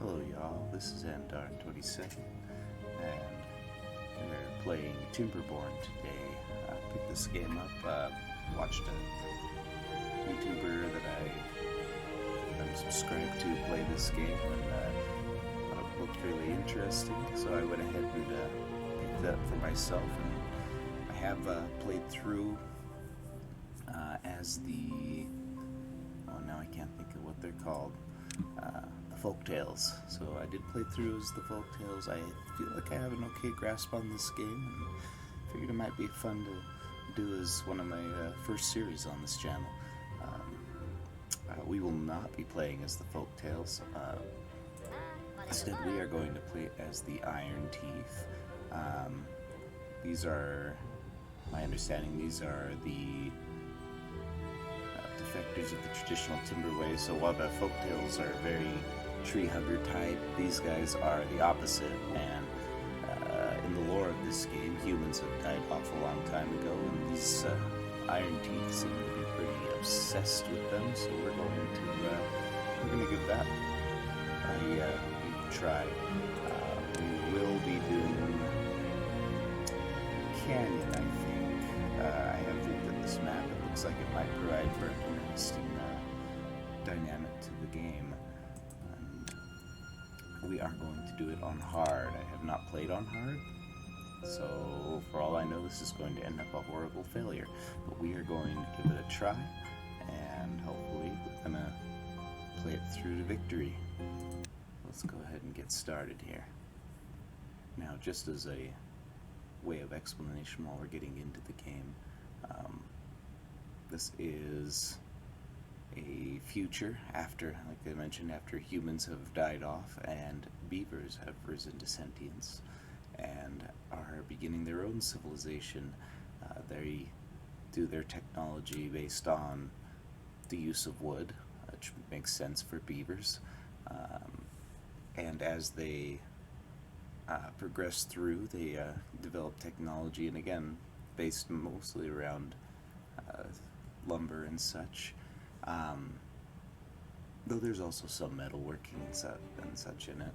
Hello y'all, this is Andar27 and we're playing Timberborn today. I picked this game up, watched a YouTuber that I'm subscribed to play this game and thought it looked really interesting, so I went ahead and picked it up for myself, and I have played through as the, oh now I can't think of what they're called, the folktales. So I did play through as the folktales. I feel like I have an okay grasp on this game, and figured it might be fun to do as one of my first series on this channel. We will not be playing as the folktales. Instead, we are going to play as the Ironteeth. These are, my understanding, these are the defectors of the traditional timber way. So while the folktales are very tree hugger type, these guys are the opposite, and in the lore of this game, humans have died off a long time ago, and these Ironteeth seem to be pretty obsessed with them, so we're going to give that a try. We will be doing Canyon, I think. I have looked at this map. It looks like it might provide for an interesting dynamic to the game. And we are going to do it on hard. I have not played on hard, so for all I know, this is going to end up a horrible failure. But we are going to give it a try, and hopefully we're going to play it through to victory. Let's go ahead and get started here. Now, just as a way of explanation while we're getting into the game, this is a future after, like I mentioned, after humans have died off and beavers have risen to sentience and are beginning their own civilization. They do their technology based on the use of wood, which makes sense for beavers. And as they progress through, they develop technology, and again, based mostly around lumber and such. Though there's also some metalworking and such in it.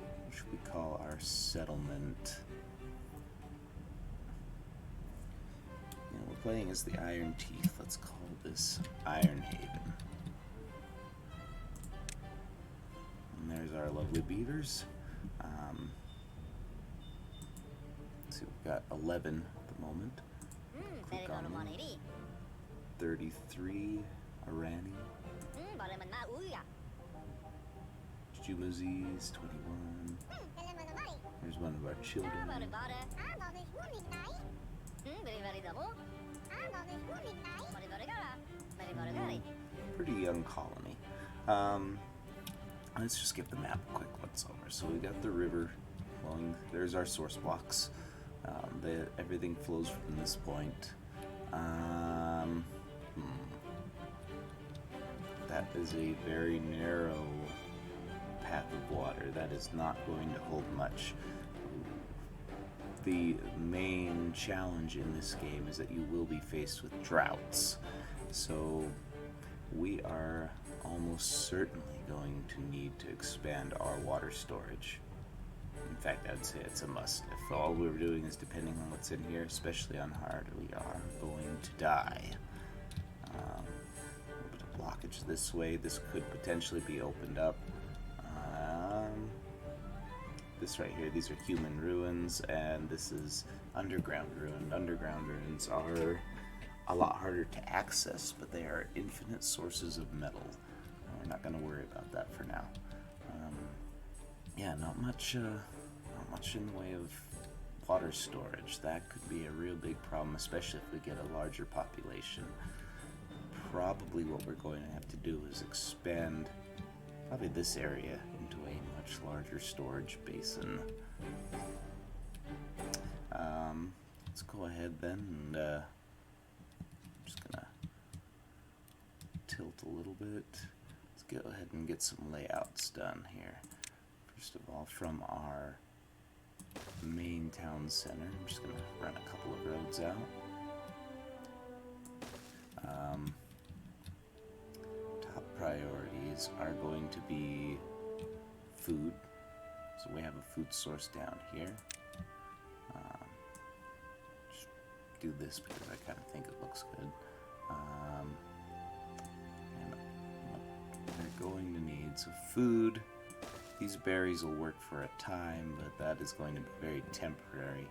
What should we call our settlement? You know, we're playing as the Ironteeth. Let's call this Ironhaven. And there's our lovely beavers. Let's see, we've got 11 at the moment. Click on them. 33 Irani. Jumuzis, 21. There's one of our children. Pretty young colony. Let's just give the map a quick once over. So we got the river flowing. There's our source blocks. Everything flows from this point. That is a very narrow path of water. That is not going to hold much. The main challenge in this game is that you will be faced with droughts. So we are almost certainly going to need to expand our water storage. In fact, I'd say it's a must. If all we're doing is depending on what's in here, especially on hard, we are going to die. A little bit of blockage this way. This could potentially be opened up. This right here, these are human ruins, and this is underground ruin. Underground ruins are a lot harder to access, but they are infinite sources of metal. We're not going to worry about that for now. Yeah, not much in the way of water storage. That could be a real big problem, especially if we get a larger population. Probably what we're going to have to do is expand probably this area into a much larger storage basin. Let's go ahead then and I'm just gonna tilt a little bit. Let's go ahead and get some layouts done here. First of all, from our main town center, I'm just going to run a couple of roads out. priorities are going to be food. So we have a food source down here. Just do this because I kind of think it looks good. And what we're going to need, so food. These berries will work for a time, but that is going to be very temporary.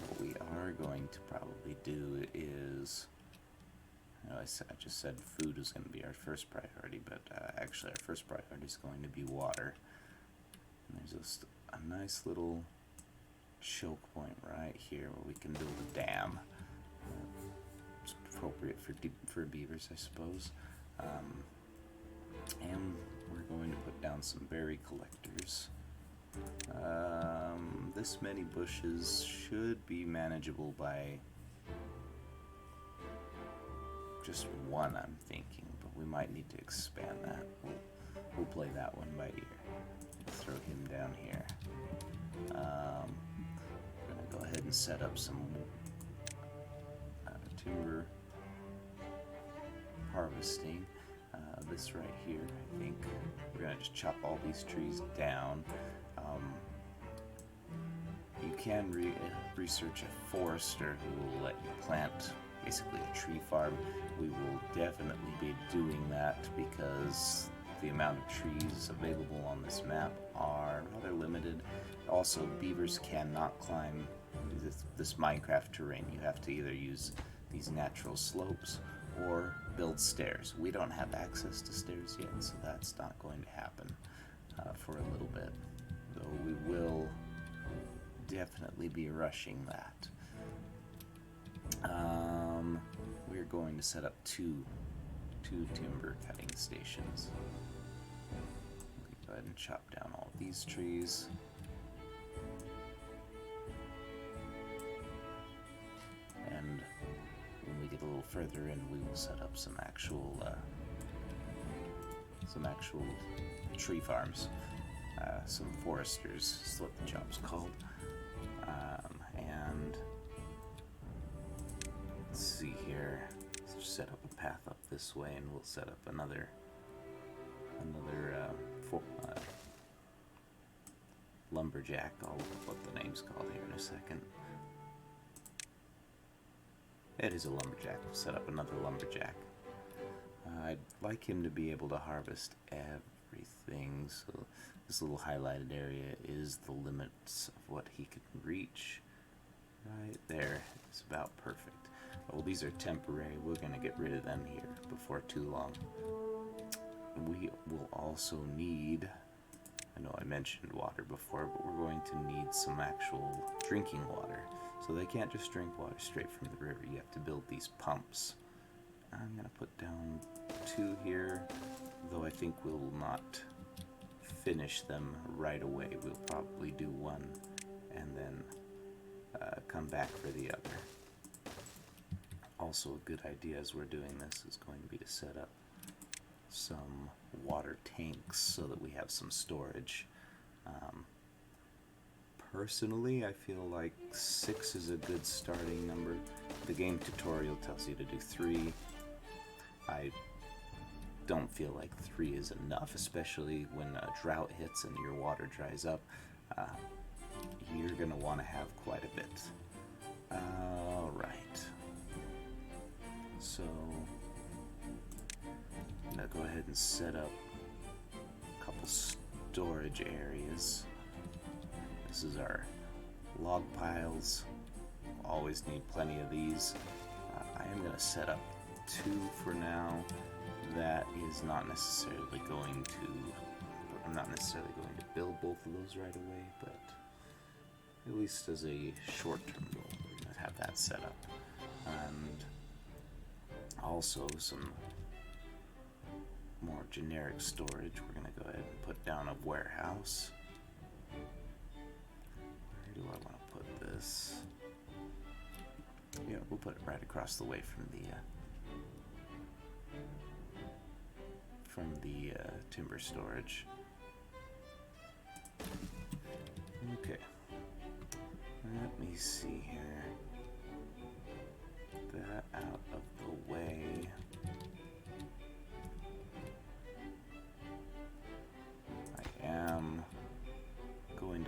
What we are going to probably do is, I just said food is going to be our first priority, but actually our first priority is going to be water. And there's just a nice little choke point right here where we can build a dam. It's appropriate for beavers, I suppose. And we're going to put down some berry collectors. This many bushes should be manageable by just one, I'm thinking, but we might need to expand that. We'll play that one by ear. Throw him down here. We're going to go ahead and set up some timber harvesting. This right here, I think we're going to just chop all these trees down. You can research a forester who will let you plant basically a tree farm. We will definitely be doing that because the amount of trees available on this map are rather limited. Also, beavers cannot climb this Minecraft terrain. You have to either use these natural slopes or build stairs. We don't have access to stairs yet, so that's not going to happen for a little bit. Though we will definitely be rushing that. We're going to set up two timber cutting stations. Go ahead and chop down all these trees. And when we get a little further in, we will set up some actual tree farms. Some foresters is what the job's called. And let's see here. Let's just set up a path up this way, and we'll set up another lumberjack. I'll look up what the name's called here in a second. It is a lumberjack. We'll set up another lumberjack. I'd like him to be able to harvest everything, so this little highlighted area is the limits of what he can reach. Right there is about perfect. Well, these are temporary. We're going to get rid of them here before too long. We will also need, I know I mentioned water before, but we're going to need some actual drinking water. So they can't just drink water straight from the river. You have to build these pumps. I'm going to put down 2 here, though I think we'll not finish them right away. We'll probably do 1 and then come back for the other. Also, a good idea as we're doing this is going to be to set up some water tanks so that we have some storage. Personally, I feel like 6 is a good starting number. The game tutorial tells you to do 3. I don't feel like 3 is enough, especially when a drought hits and your water dries up. You're going to want to have quite a bit. Alright. So, I'm going to go ahead and set up a couple storage areas. This is our log piles. Always need plenty of these. I am going to set up 2 for now. That is not necessarily going to, I'm not necessarily going to build both of those right away, but at least as a short-term goal, we're going to have that set up. And also some more generic storage. We're going to go ahead and put down a warehouse. Where do I want to put this? Yeah, we'll put it right across the way from the timber storage. Okay. Let me see here. That out of the way.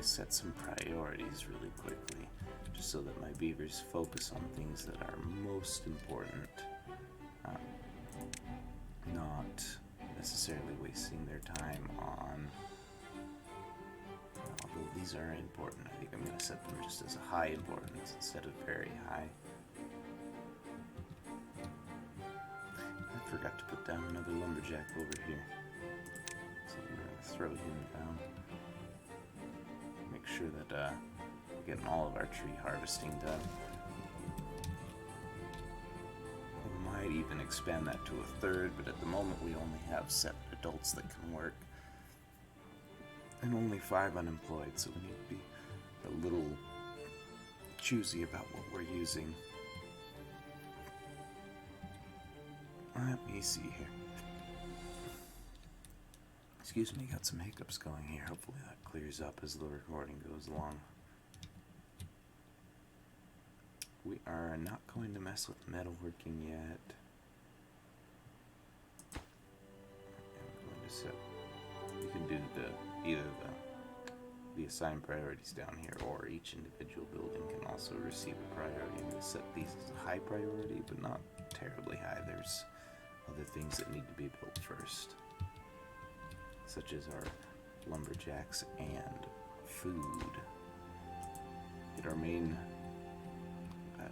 to set some priorities really quickly, just so that my beavers focus on things that are most important, not necessarily wasting their time on, although these are important, I think I'm going to set them just as a high importance instead of very high. I forgot to put down another lumberjack over here, so we're going to throw him down. Make sure that we're getting all of our tree harvesting done. We might even expand that to a third, but at the moment we only have 7 adults that can work, and only 5 unemployed, so we need to be a little choosy about what we're using. Let me see here. Excuse me, got some hiccups going here. Hopefully that clears up as the recording goes along. We are not going to mess with metalworking yet. I'm going to set. You can do either the assigned priorities down here, or each individual building can also receive a priority. I'm going to set these as a high priority, but not terribly high. There's other things that need to be built first, such as our lumberjacks and food. Get our main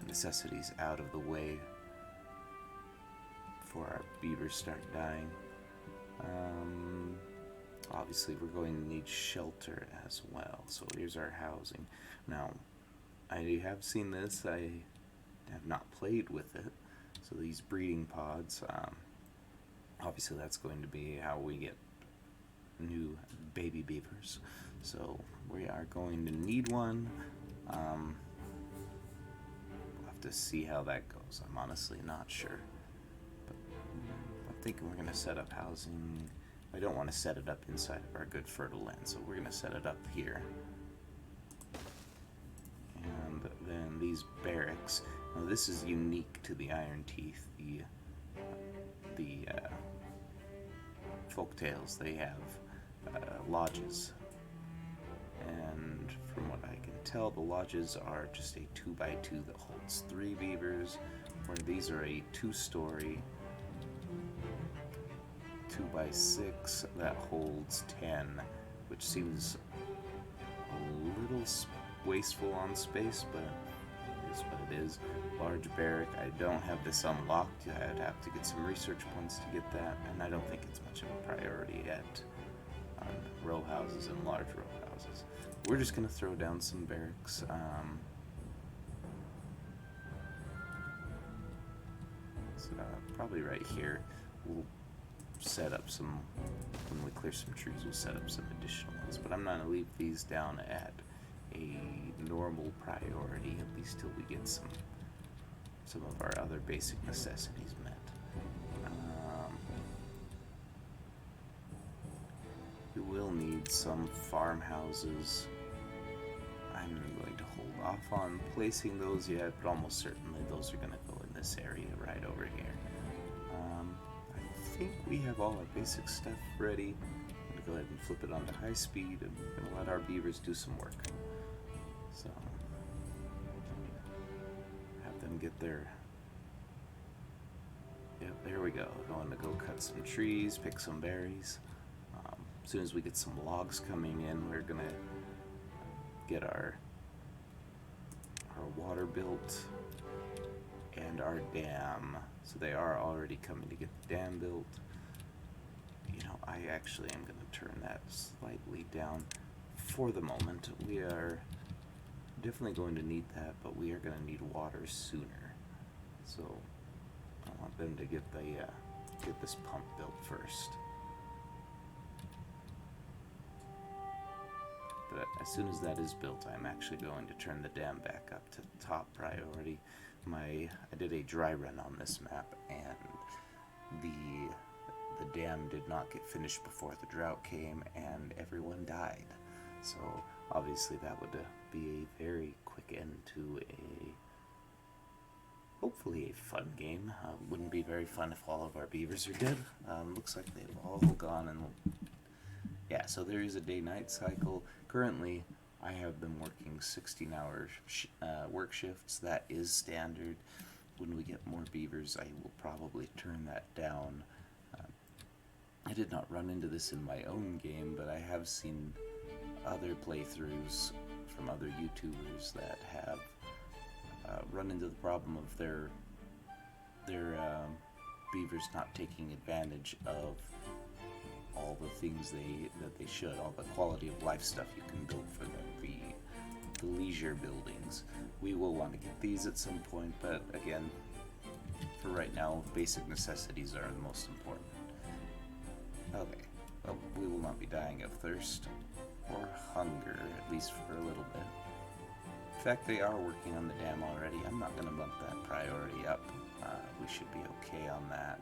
necessities out of the way before our beavers start dying. Obviously we're going to need shelter as well, so here's our housing. Now, I have seen this, I have not played with it, so these breeding pods, obviously that's going to be how we get new baby beavers, so we are going to need one. We'll have to see how that goes. I'm honestly not sure, but I'm thinking we're going to set up housing. I don't want to set it up inside of our good fertile land, so we're going to set it up here. And then these barracks. Now this is unique to the Ironteeth. The folktales, they have lodges, and from what I can tell, the lodges are just a 2x2 that holds 3 beavers, where these are a 2-story 2x6 that holds 10, which seems a little wasteful on space, but it is what it is. Large barrack. I don't have this unlocked. I'd have to get some research points to get that, and I don't think it's much of a priority yet on row houses and large row houses. We're just going to throw down some barracks. So probably right here. We'll set up some, when we clear some trees, we'll set up some additional ones, but I'm not going to leave these down at a normal priority, at least till we get some of our other basic necessities met. We will need some farmhouses. I'm going to hold off on placing those yet, but almost certainly those are going to go in this area right over here. I think we have all our basic stuff ready. I'm going to go ahead and flip it onto high speed, and we're going to let our beavers do some work. So, have them get their... Yep, there we go. Going to go cut some trees, pick some berries. As soon as we get some logs coming in, we're going to get our water built and our dam. So they are already coming to get the dam built. You know, I actually am going to turn that slightly down for the moment. We are definitely going to need that, but we are going to need water sooner. So I want them to get this pump built first. But as soon as that is built, I'm actually going to turn the dam back up to top priority. I did a dry run on this map, and the dam did not get finished before the drought came, and everyone died. So obviously that would be a very quick end to hopefully a fun game. Wouldn't be very fun if all of our beavers are dead. Looks like they've all gone, and yeah, so there is a day-night cycle. Currently, I have them working 16-hour work shifts. That is standard. When we get more beavers, I will probably turn that down. I did not run into this in my own game, but I have seen other playthroughs from other YouTubers that have run into the problem of their beavers not taking advantage of all the things that they should, all the quality of life stuff you can build for them, the leisure buildings. We will want to get these at some point, but again, for right now, basic necessities are the most important. Okay, well, we will not be dying of thirst or hunger, at least for a little bit. In fact, they are working on the dam already. I'm not going to bump that priority up. We should be okay on that.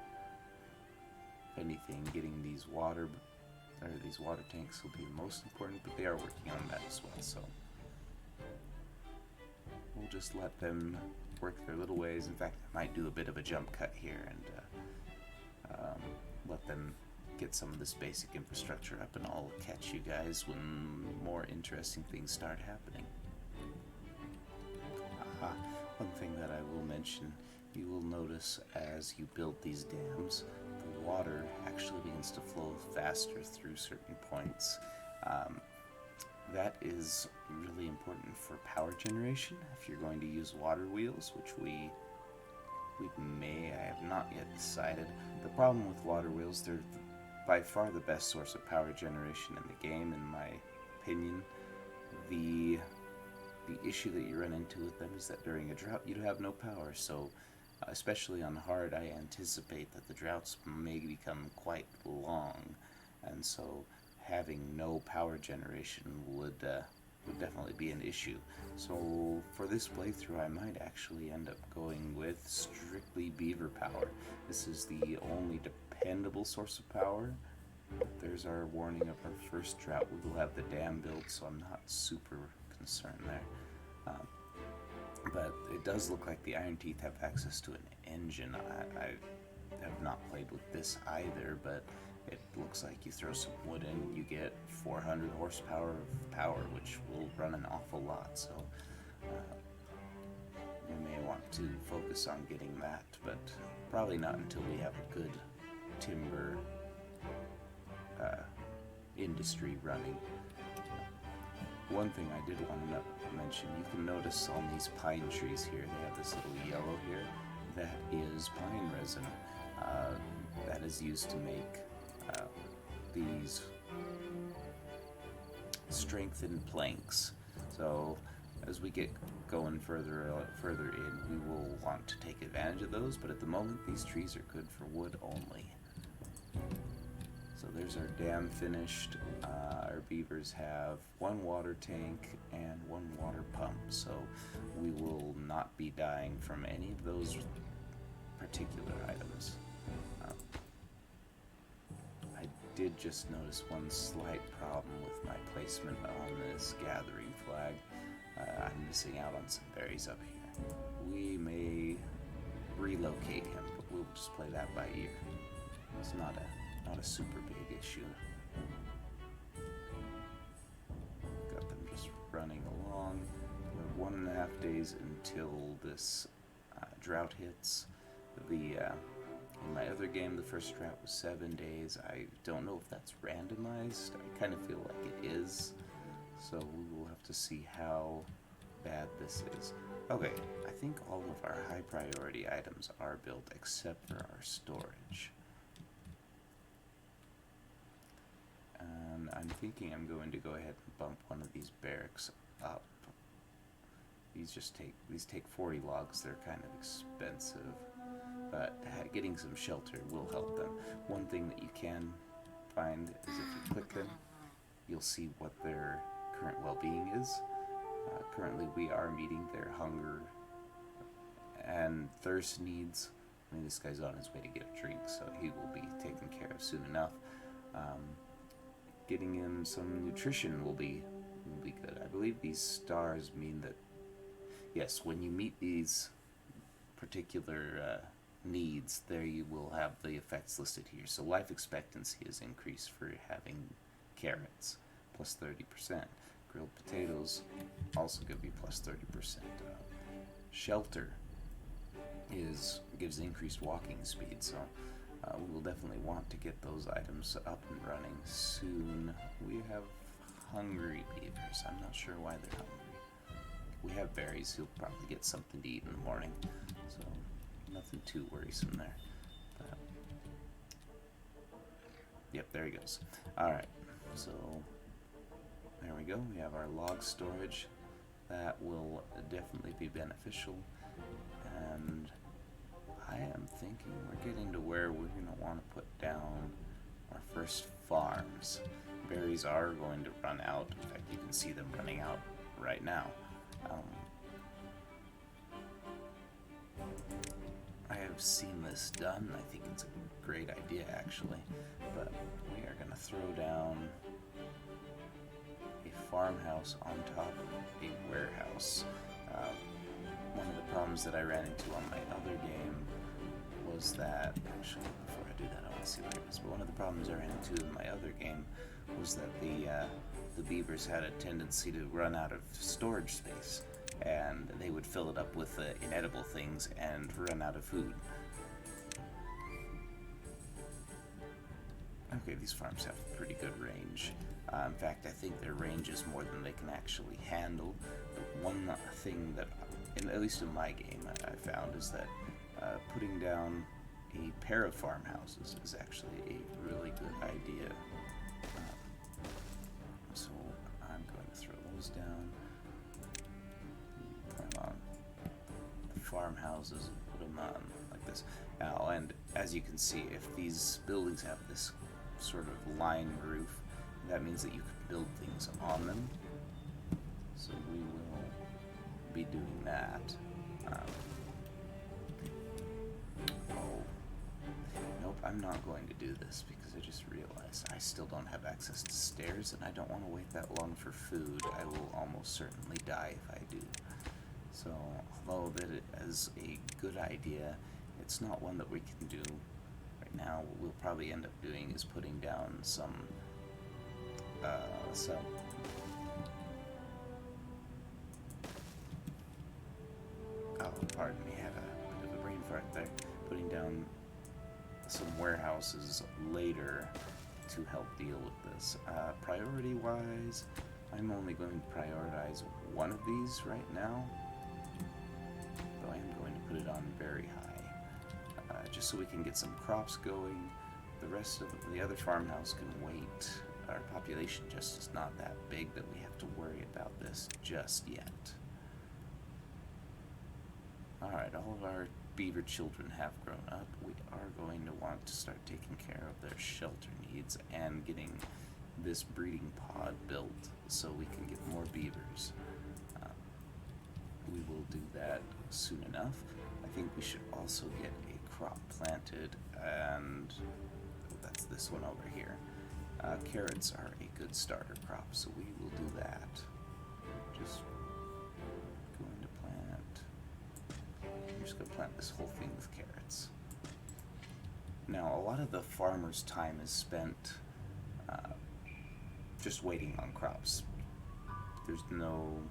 If anything, getting these water tanks will be the most important, but they are working on that as well, so we'll just let them work their little ways. In fact, I might do a bit of a jump cut here and let them get some of this basic infrastructure up, and I'll catch you guys when more interesting things start happening. One thing that I will mention, you will notice as you build these dams, the water actually begins to flow faster through certain points. That is really important for power generation if you're going to use water wheels, which we may, I have not yet decided. The problem with water wheels, they're by far the best source of power generation in the game, in my opinion. The issue that you run into with them is that during a drought you have no power, so especially on hard, I anticipate that the droughts may become quite long, and so having no power generation would definitely be an issue. So for this playthrough, I might actually end up going with strictly beaver power. This is the only dependable source of power. There's our warning of our first drought. We will have the dam built, so I'm not super concerned there. But it does look like the Ironteeth have access to an engine. I have not played with this either, but it looks like you throw some wood in, you get 400 horsepower of power, which will run an awful lot, so we may want to focus on getting that, but probably not until we have a good timber industry running. One thing I did want to mention, you can notice on these pine trees here, they have this little yellow here, that is pine resin. That is used to make these strengthened planks. So as we get going further in, we will want to take advantage of those, but at the moment these trees are good for wood only. So there's our dam finished. Our beavers have one water tank and one water pump, so we will not be dying from any of those particular items. I did just notice one slight problem with my placement on this gathering flag. I'm missing out on some berries up here. We may relocate him, but we'll just play that by ear. It's not a super big issue. Got them just running along. We're 1.5 days until this drought hits. In my other game, the first drought was 7 days. I don't know if that's randomized. I kind of feel like it is. So we will have to see how bad this is. Okay, I think all of our high priority items are built except for our storage. And I'm thinking I'm going to go ahead and bump one of these barracks up. These take 40 logs. They're kind of expensive, but getting some shelter will help them. One thing that you can find is if you click them, you'll see what their current well-being is. Currently we are meeting their hunger and thirst needs. I mean, this guy's on his way to get a drink, so he will be taken care of soon enough. Getting him some nutrition will be good. I believe these stars mean that, yes, when you meet these particular needs, there you will have the effects listed here. So life expectancy is increased for having carrots, plus 30%. grilled potatoes also give you plus 30%. Shelter gives increased walking speed, so we will definitely want to get those items up and running soon. We have hungry beavers. I'm not sure why they're hungry. We have berries. He'll probably get something to eat in the morning, so nothing too worrisome there. But, yep, there he goes. Alright, so there we go. We have our log storage. That will definitely be beneficial, and I am thinking we're getting to where we're going to want to put down our first farms. Berries are going to run out. In fact, you can see them running out right now. I have seen this done. I think it's a great idea, actually. But we are going to throw down a farmhouse on top of a warehouse. One of the problems that I ran into on my other game was that, actually, before I do that, I want to see what it is. But one of the problems I ran into in my other game was that the beavers had a tendency to run out of storage space, and they would fill it up with inedible things and run out of food. Okay, these farms have pretty good range. In fact, I think their range is more than they can actually handle. But one thing that, at least in my game, I found is that putting down a pair of farmhouses is actually a really good idea. So I'm going to throw those down. Put on the farmhouses and put them on like this. Now, and as you can see, if these buildings have this sort of line roof, that means that you can build things on them. So we will be doing that. Nope, I'm not going to do this because I just realized I still don't have access to stairs, and I don't want to wait that long for food. I will almost certainly die if I do. So, although that it is a good idea, it's not one that we can do right now. What we'll probably end up doing is putting down some pardon me, I had a bit of a brain fart there. Putting down some warehouses later to help deal with this. Priority-wise, I'm only going to prioritize one of these right now, though I am going to put it on very high, just so we can get some crops going. The rest of the other farmhouse can wait. Our population just is not that big that we have to worry about this just yet. Alright, all of our beaver children have grown up. We are going to want to start taking care of their shelter needs and getting this breeding pod built so we can get more beavers. We will do that soon enough. I think we should also get a crop planted, and that's this one over here. Carrots are a good starter crop, so we will do that. Just going to plant. I'm just going to plant this whole thing with carrots. Now, a lot of the farmer's time is spent just waiting on crops. There's no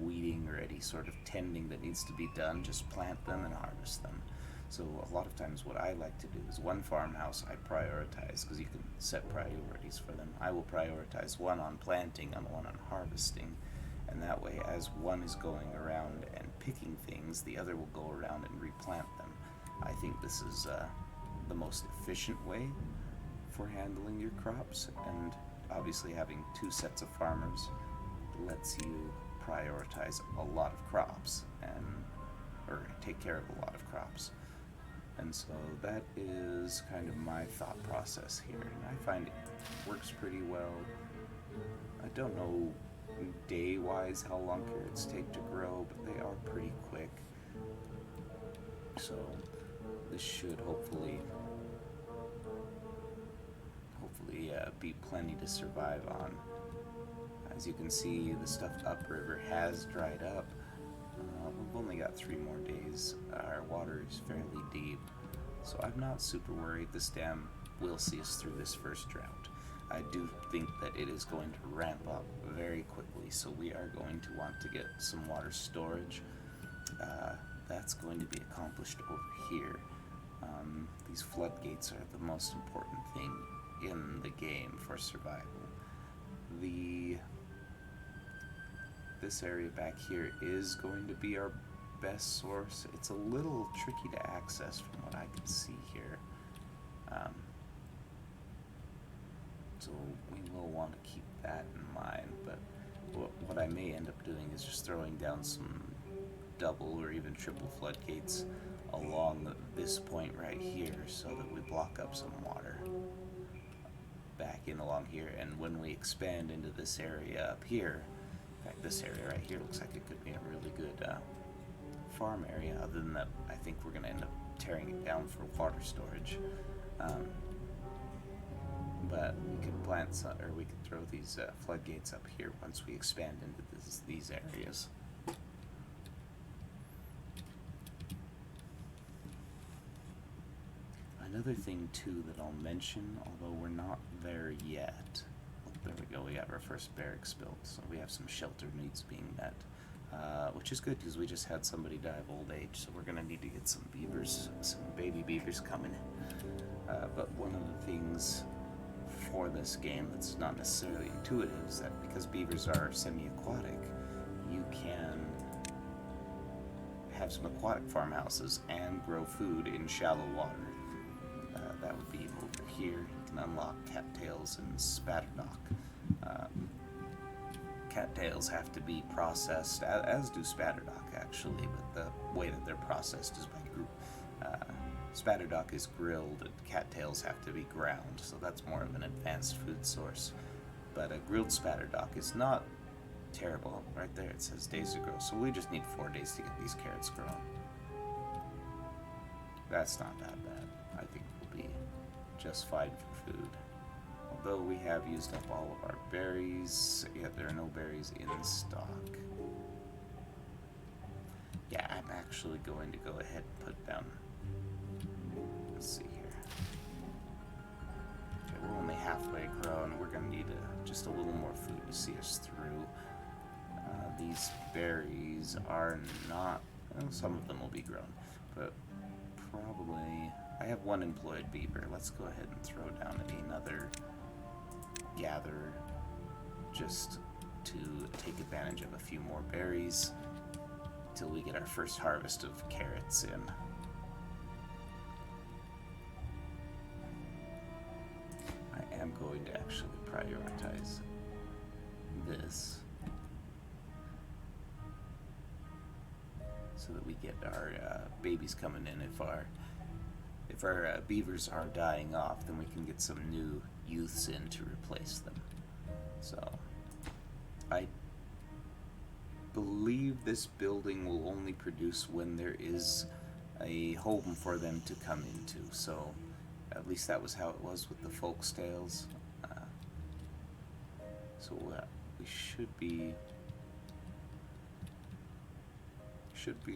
weeding or any sort of tending that needs to be done. Just plant them and harvest them. So a lot of times what I like to do is one farmhouse I prioritize, because you can set priorities for them. I will prioritize one on planting and one on harvesting, and that way as one is going around and picking things, the other will go around and replant them. I think this is the most efficient way for handling your crops, and obviously having two sets of farmers lets you prioritize a lot of crops or take care of a lot of crops. And so that is kind of my thought process here, and I find it works pretty well. I don't know day-wise how long carrots take to grow, but they are pretty quick. So this should hopefully be plenty to survive on. As you can see, the stuff upriver has dried up. We've only got 3 more days. Our water is fairly deep, so I'm not super worried. This dam will see us through this first drought. I do think that it is going to ramp up very quickly, so we are going to want to get some water storage. That's going to be accomplished over here. These floodgates are the most important thing in the game for survival. This area back here is going to be our best source. It's a little tricky to access from what I can see here. So we will want to keep that in mind, but what I may end up doing is just throwing down some double or even triple floodgates along this point right here so that we block up some water back in along here, and when we expand into this area up here, in fact this area right here looks like it could be a really good farm area. Other than that, I think we're going to end up tearing it down for water storage. But we could plant some, or we could throw these floodgates up here once we expand into these areas. Another thing too that I'll mention, although we're not there yet. There we go, we got our first barracks built, so we have some shelter needs being met. Which is good because we just had somebody die of old age, so we're going to need to get some beavers, some baby beavers coming. But one of the things for this game that's not necessarily intuitive is that because beavers are semi-aquatic, you can have some aquatic farmhouses and grow food in shallow water. That would be over here. You can unlock cattails and spatterdock. Cattails have to be processed, as do spatterdock actually, but the way that they're processed is by group. Spatterdock is grilled, and cattails have to be ground, so that's more of an advanced food source. But a grilled spatterdock is not terrible. Right there it says days to grow, so we just need 4 days to get these carrots grown. That's not that bad. I think we'll be just fine for food. Although we have used up all of our berries, yet there are no berries in stock. Yeah, I'm actually going to go ahead and put down. Let's see here. Okay, we're only halfway grown. We're going to need just a little more food to see us through. These berries are not. Well, some of them will be grown, but probably. I have one employed beaver. Let's go ahead and throw down another gather just to take advantage of a few more berries till we get our first harvest of carrots in. I am going to actually prioritize this so that we get our babies coming in. If our beavers are dying off, then we can get some new youths in to replace them. So I believe this building will only produce when there is a home for them to come into. So at least that was how it was with the folks tales. So we should be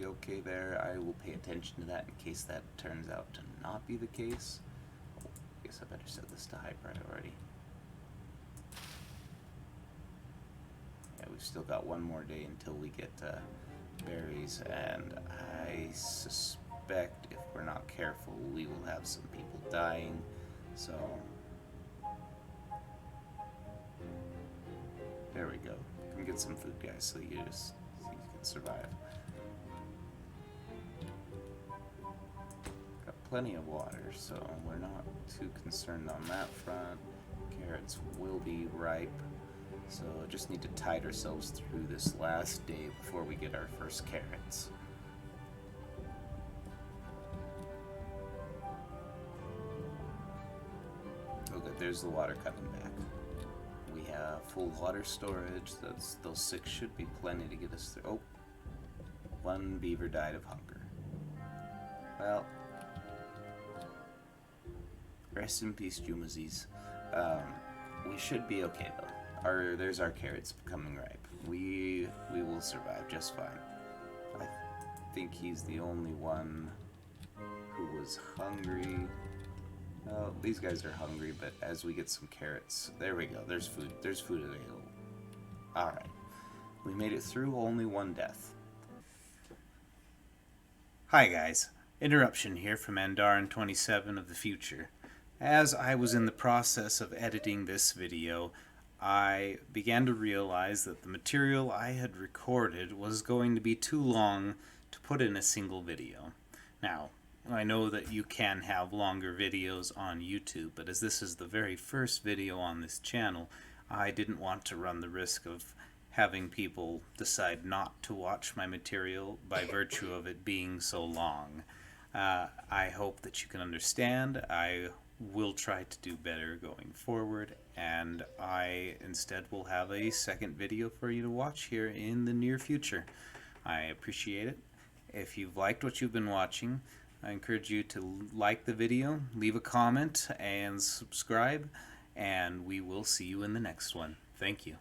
okay there. I will pay attention to that in case that turns out to not be the case. Oh, I guess I better set this to high priority. Yeah, we've still got one more day until we get berries, and I suspect if we're not careful, we will have some people dying. So there we go. Come get some food, guys, so you can survive. Plenty of water, so we're not too concerned on that front. Carrots will be ripe, so just need to tide ourselves through this last day before we get our first carrots. Oh good, there's the water coming back. We have full water storage. Those 6 should be plenty to get us through. Oh, one beaver died of hunger. Well, rest in peace, Jumazies. We should be okay though. There's our carrots becoming ripe. We will survive just fine. I think he's the only one who was hungry. Oh, these guys are hungry, but as we get some carrots, there we go. There's food. There's food available. All right, we made it through. Only one death. Hi guys, interruption here from Andarin27 of the future. As I was in the process of editing this video, I began to realize that the material I had recorded was going to be too long to put in a single video. Now, I know that you can have longer videos on YouTube, but as this is the very first video on this channel, I didn't want to run the risk of having people decide not to watch my material by virtue of it being so long. I hope that you can understand. I will try to do better going forward, and I instead will have a second video for you to watch here in the near future. I appreciate it. If you've liked what you've been watching, I encourage you to like the video, leave a comment, and subscribe, and we will see you in the next one. Thank you.